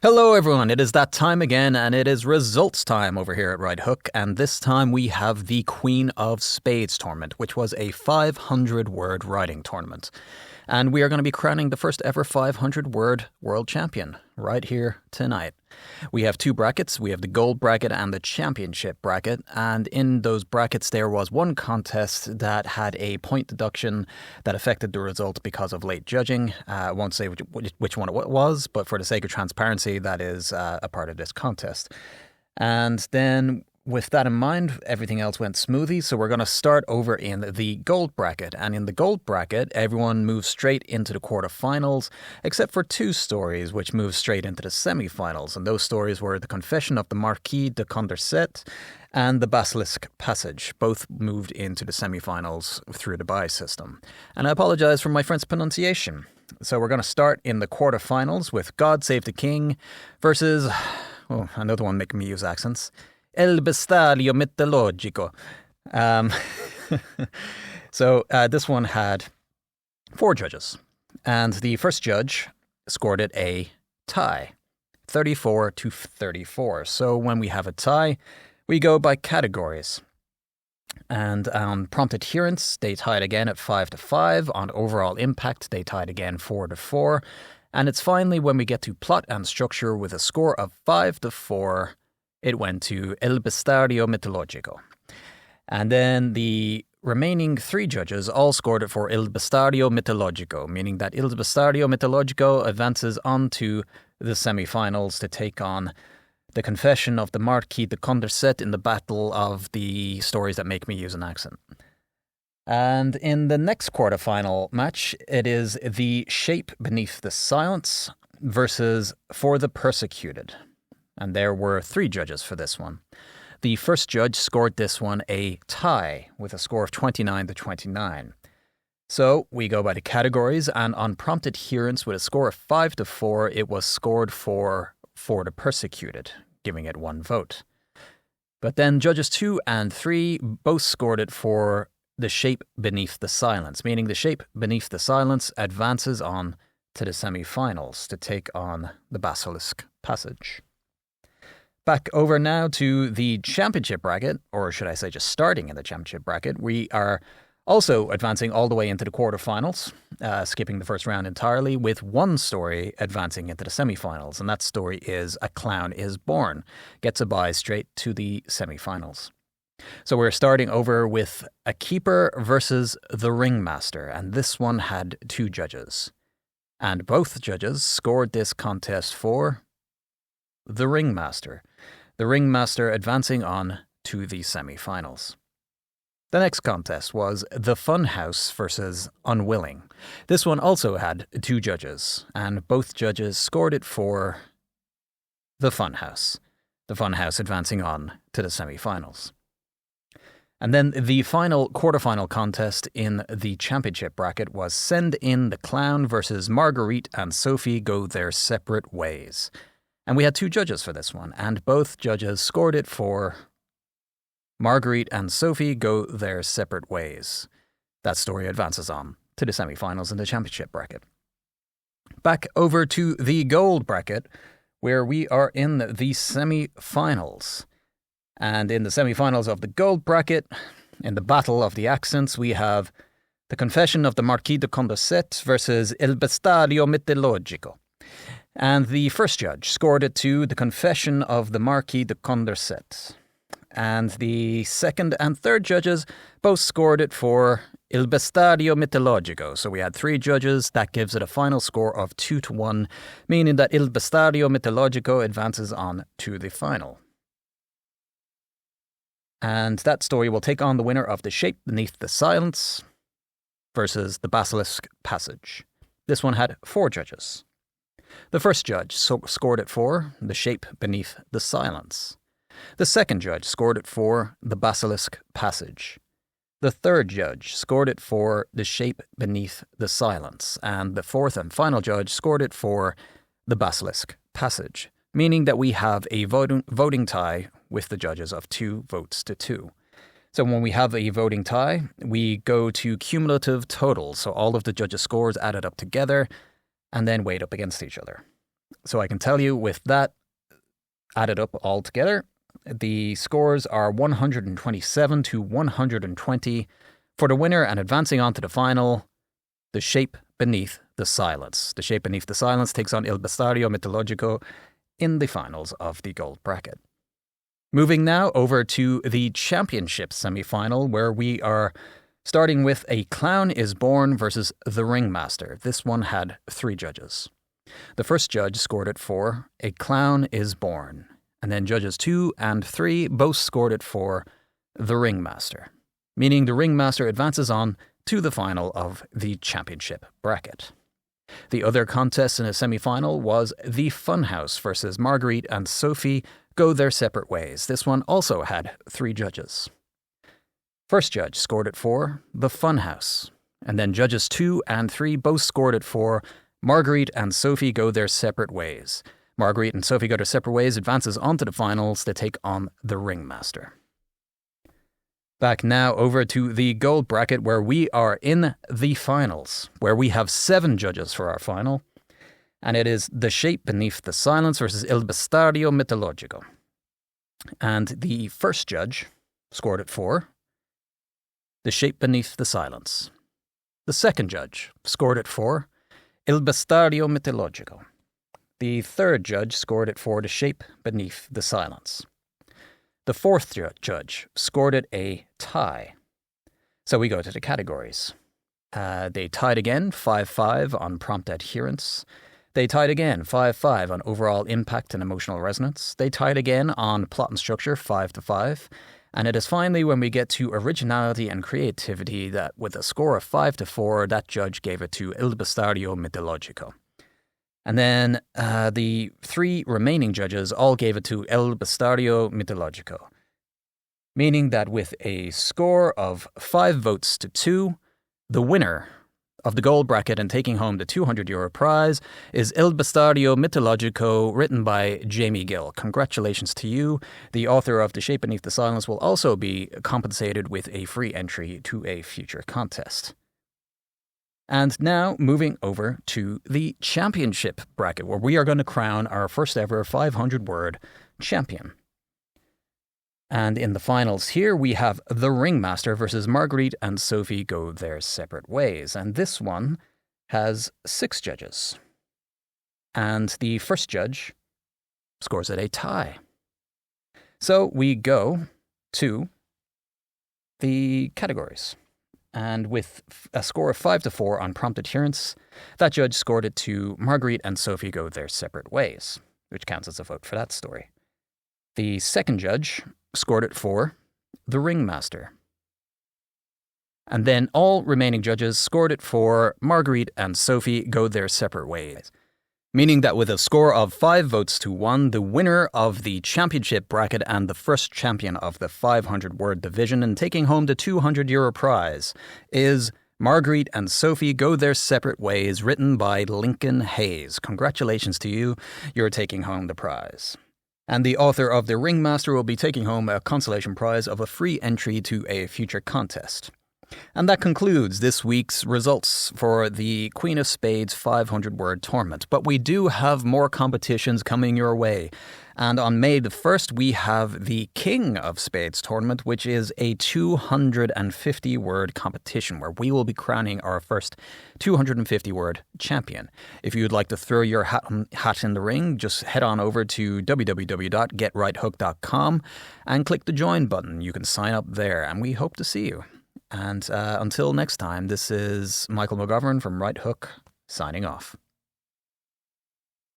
Hello everyone, it is that time again, and it is results time over here at Right Hook, and this time we have the Queen of Spades tournament, which was a 500-word writing tournament. And we are going to be crowning the first ever 500-word world champion right here tonight. We have two brackets. We have the gold bracket and the championship bracket. And in those brackets, there was one contest that had a point deduction that affected the result because of late judging. I won't say which one it was, but for the sake of transparency, that is a part of this contest. And then with that in mind, everything else went smoothly, so we're going to start over in the gold bracket. And in the gold bracket, everyone moves straight into the quarterfinals, except for two stories which moved straight into the semifinals. And those stories were The Confession of the Marquis de Condorcet and The Basilisk Passage. Both moved into the semifinals through the bye system. And I apologize for my French pronunciation. So we're going to start in the quarterfinals with God Save the King versus, another one making me use accents, El Bestiario Mitologico. So this one had four judges, and the first judge scored it a tie, 34-34. So when we have a tie, we go by categories. And on prompt adherence, they tied again at 5-5. On overall impact, they tied again 4-4. And it's finally when we get to plot and structure with a score of 5-4, it went to El Bestiario Mitologico. And then the remaining three judges all scored it for Il Bestiario Mitologico, meaning that Il Bestiario Mitologico advances on to the semifinals to take on The Confession of the Marquis de Condorcet in the battle of the stories that make me use an accent. And in the next quarterfinal match, it is The Shape Beneath the Silence versus For the Persecuted. And there were three judges for this one. The first judge scored this one a tie with a score of 29-29. So we go by the categories, and on prompt adherence with a score of 5-4, it was scored for the Persecuted, giving it one vote. But then judges 2 and 3 both scored it for The Shape Beneath the Silence, meaning The Shape Beneath the Silence advances on to the semifinals to take on The Basilisk Passage. Back over now to the championship bracket, or should I say just starting in the championship bracket. We are also advancing all the way into the quarterfinals, skipping the first round entirely, with one story advancing into the semifinals, and that story is A Clown is Born. Gets a bye straight to the semifinals. So we're starting over with A Keeper versus The Ringmaster, and this one had two judges. And both judges scored this contest for The Ringmaster. The Ringmaster advancing on to the semi-finals. The next contest was The Funhouse versus Unwilling. This one also had two judges, and both judges scored it for The Funhouse. The Funhouse advancing on to the semi-finals. And then the final quarterfinal contest in the championship bracket was Send in the Clown versus Marguerite and Sophie Go Their Separate Ways. And we had two judges for this one, and both judges scored it for Marguerite and Sophie Go Their Separate Ways. That story advances on to the semifinals in the championship bracket. Back over to the gold bracket, where we are in the semifinals. And in the semifinals of the gold bracket, in the battle of the accents, we have The Confession of the Marquis de Condorcet versus Il Bestiario Mitologico. And the first judge scored it to The Confession of the Marquis de Condorcet. And the second and third judges both scored it for Il Bestiario Mitologico. So we had three judges. That gives it a final score of 2-1, meaning that Il Bestiario Mitologico advances on to the final. And that story will take on the winner of The Shape Beneath the Silence versus The Basilisk Passage. This one had four judges. The first judge scored it for The Shape Beneath the Silence. The second judge scored it for The Basilisk Passage. The third judge scored it for The Shape Beneath the Silence. And the fourth and final judge scored it for The Basilisk Passage, meaning that we have a voting tie with the judges of 2-2. So when we have a voting tie, we go to cumulative totals. So all of the judges' scores added up together and then weighed up against each other. So I can tell you with that added up all together, the scores are 127 to 120 for the winner, and advancing on to the final, The Shape Beneath the Silence. The Shape Beneath the Silence takes on Il Bestiario Mitologico in the finals of the gold bracket. Moving now over to the championship semi-final, where we are starting with A Clown is Born versus The Ringmaster. This one had 3 judges. The first judge scored it for A Clown is Born, and then judges 2 and 3 both scored it for The Ringmaster, meaning The Ringmaster advances on to the final of the championship bracket. The other contest in a semi-final was The Funhouse versus Marguerite and Sophie Go Their Separate Ways. This one also had 3 judges. First judge scored it for The Funhouse, and then judges 2 and 3 both scored it for Marguerite and Sophie Go Their Separate Ways. Marguerite and Sophie Go Their Separate Ways advances on to the finals to take on The Ringmaster. Back now over to the gold bracket, where we are in the finals, where we have 7 judges for our final, and it is The Shape Beneath the Silence versus Il Bestiario Mitologico. And the first judge scored it for The Shape Beneath the Silence. The second judge scored it for Il Bestiario Mitologico. The third judge scored it for The Shape Beneath the Silence. The fourth judge scored it a tie. So we go to the categories. They tied again, 5-5 on prompt adherence. They tied again, 5-5 on overall impact and emotional resonance. They tied again on plot and structure, 5-5. And it is finally when we get to originality and creativity that with a score of 5-4, that judge gave it to Il Bestiario Mitologico. And then the 3 remaining judges all gave it to Il Bestiario Mitologico, meaning that with a score of 5 votes to 2, the winner of the gold bracket and taking home the €200 prize is Il Bestiario Mitologico, written by Jamie Gill. Congratulations to you. The author of The Shape Beneath the Silence will also be compensated with a free entry to a future contest. And now moving over to the championship bracket, where we are going to crown our first ever 500-word champion. And in the finals here, we have The Ringmaster versus Marguerite and Sophie Go Their Separate Ways. And this one has 6 judges. And the first judge scores it a tie. So we go to the categories. And with a score of 5-4 on prompt adherence, that judge scored it to Marguerite and Sophie Go Their Separate Ways, which counts as a vote for that story. The second judge scored it for The Ringmaster. And then all remaining judges scored it for Marguerite and Sophie Go Their Separate Ways, meaning that with a score of 5 votes to 1, the winner of the championship bracket and the first champion of the 500-word division and taking home the €200 prize is Marguerite and Sophie Go Their Separate Ways, written by Lincoln Hayes. Congratulations to you. You're taking home the prize. And the author of The Ringmaster will be taking home a consolation prize of a free entry to a future contest. And that concludes this week's results for the Queen of Spades 500-word tournament. But we do have more competitions coming your way. And on May the 1st, we have the King of Spades tournament, which is a 250-word competition where we will be crowning our first 250-word champion. If you'd like to throw your hat in the ring, just head on over to www.getrighthook.com and click the join button. You can sign up there, and we hope to see you. And until next time, this is Michael McGovern from Right Hook, signing off.